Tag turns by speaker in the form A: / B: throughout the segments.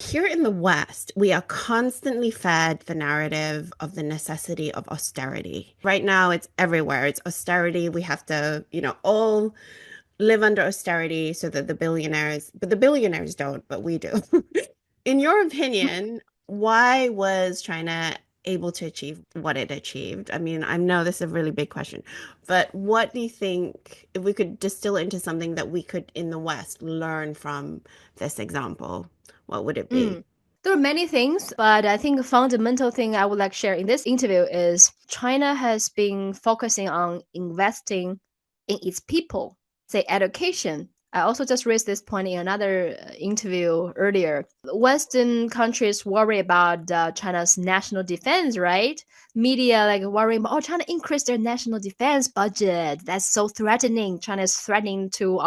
A: here in the West, we are constantly fed the narrative of the necessity of austerity. Right now, it's everywhere. It's austerity. We have to, all live under austerity so that but the billionaires don't, but we do. In your opinion, why was China able to achieve what it achieved? I mean, I know this is a really big question, but what do you think, if we could distill it into something that we could in the West learn from this example, what would it be?
B: Mm. There are many things, but I think a fundamental thing I would like to share in this interview is China has been focusing on investing in its people, say education. I also just raised this point in another interview earlier. Western countries worry about China's national defense, right? Media like worrying about, oh, China increased their national defense budget. That's so threatening. China is threatening to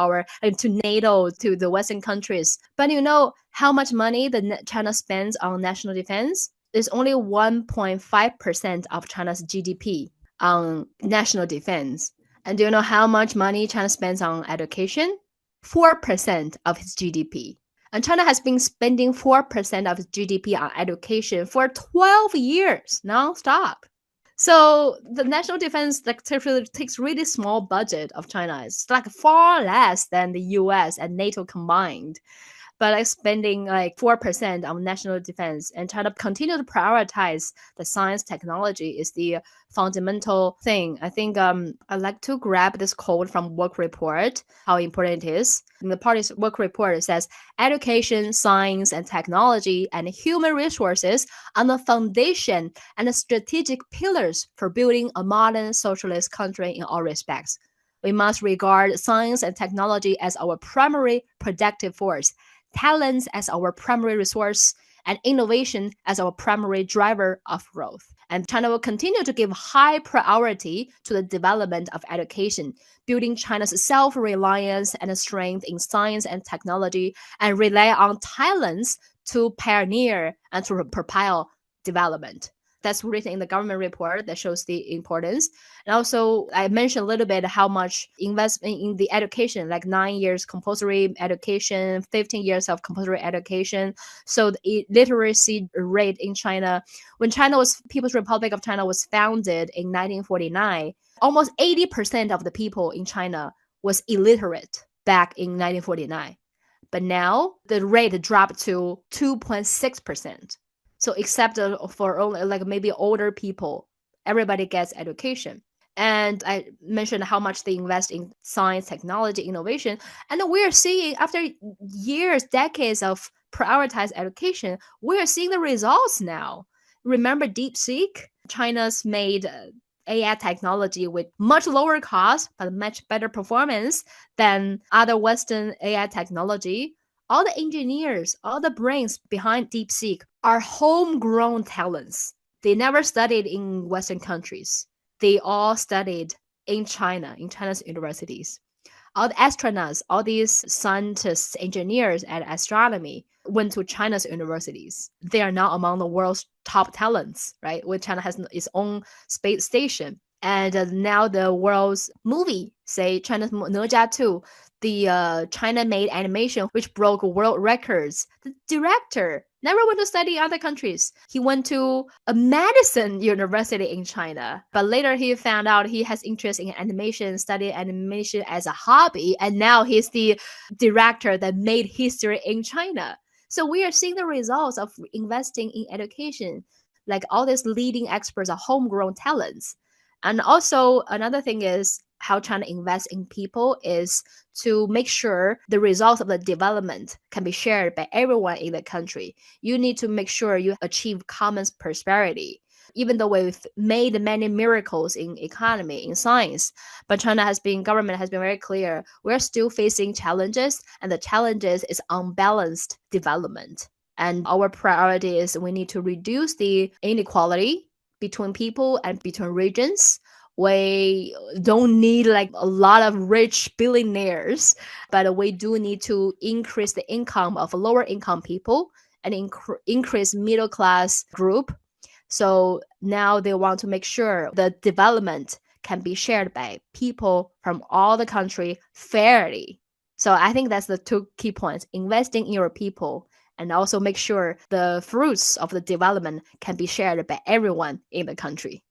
B: to NATO, to the Western countries. But you know how much money China spends on national defense? It's only 1.5% of China's GDP on national defense. And do you know how much money China spends on education? 4% of its GDP. And China has been spending 4% of its GDP on education for 12 years non-stop. So the national defense takes really small budget of China. It's like far less than the US and NATO combined, but like spending like 4% on national defense, and China continue to prioritize the science technology is the fundamental thing. I think I like to grab this quote from work report, how important it is. In the party's work report, it says education, science and technology and human resources are the foundation and the strategic pillars for building a modern socialist country in all respects. We must regard science and technology as our primary productive force, talents as our primary resource, and innovation as our primary driver of growth. And China will continue to give high priority to the development of education, building China's self-reliance and strength in science and technology, and rely on talents to pioneer and to propel development. That's written in the government report that shows the importance. And also, I mentioned a little bit how much investment in the education, like 9 years compulsory education, 15 years of compulsory education. So the literacy rate in China, when People's Republic of China was founded in 1949, almost 80% of the people in China was illiterate back in 1949. But now the rate dropped to 2.6%. So except for only like maybe older people, everybody gets education. And I mentioned how much they invest in science, technology, innovation. And we're seeing after years, decades of prioritized education, we're seeing the results now. Remember DeepSeek? China's made AI technology with much lower cost, but much better performance than other Western AI technology. All the engineers, all the brains behind DeepSeek are homegrown talents. They never studied in Western countries. They all studied in China, in China's universities. All the astronauts, all these scientists, engineers at astronomy went to China's universities. They are now among the world's top talents, right? When China has its own space station. And now the world's movie, say China's哪 2, the China-made animation, which broke world records. The director never went to study in other countries. He went to a medicine university in China, but later he found out he has interest in animation, studied animation as a hobby, and now he's the director that made history in China. So we are seeing the results of investing in education. Like all these leading experts are homegrown talents. And also another thing is how China invests in people is to make sure the results of the development can be shared by everyone in the country. You need to make sure you achieve common prosperity. Even though we've made many miracles in economy, in science, but government has been very clear. We're still facing challenges, and the challenges is unbalanced development. And our priority is we need to reduce the inequality between people and between regions. We don't need like a lot of rich billionaires, but we do need to increase the income of lower income people and increase middle class group. So now they want to make sure the development can be shared by people from all the country fairly. So I think that's the two key points: investing in your people and also make sure the fruits of the development can be shared by everyone in the country.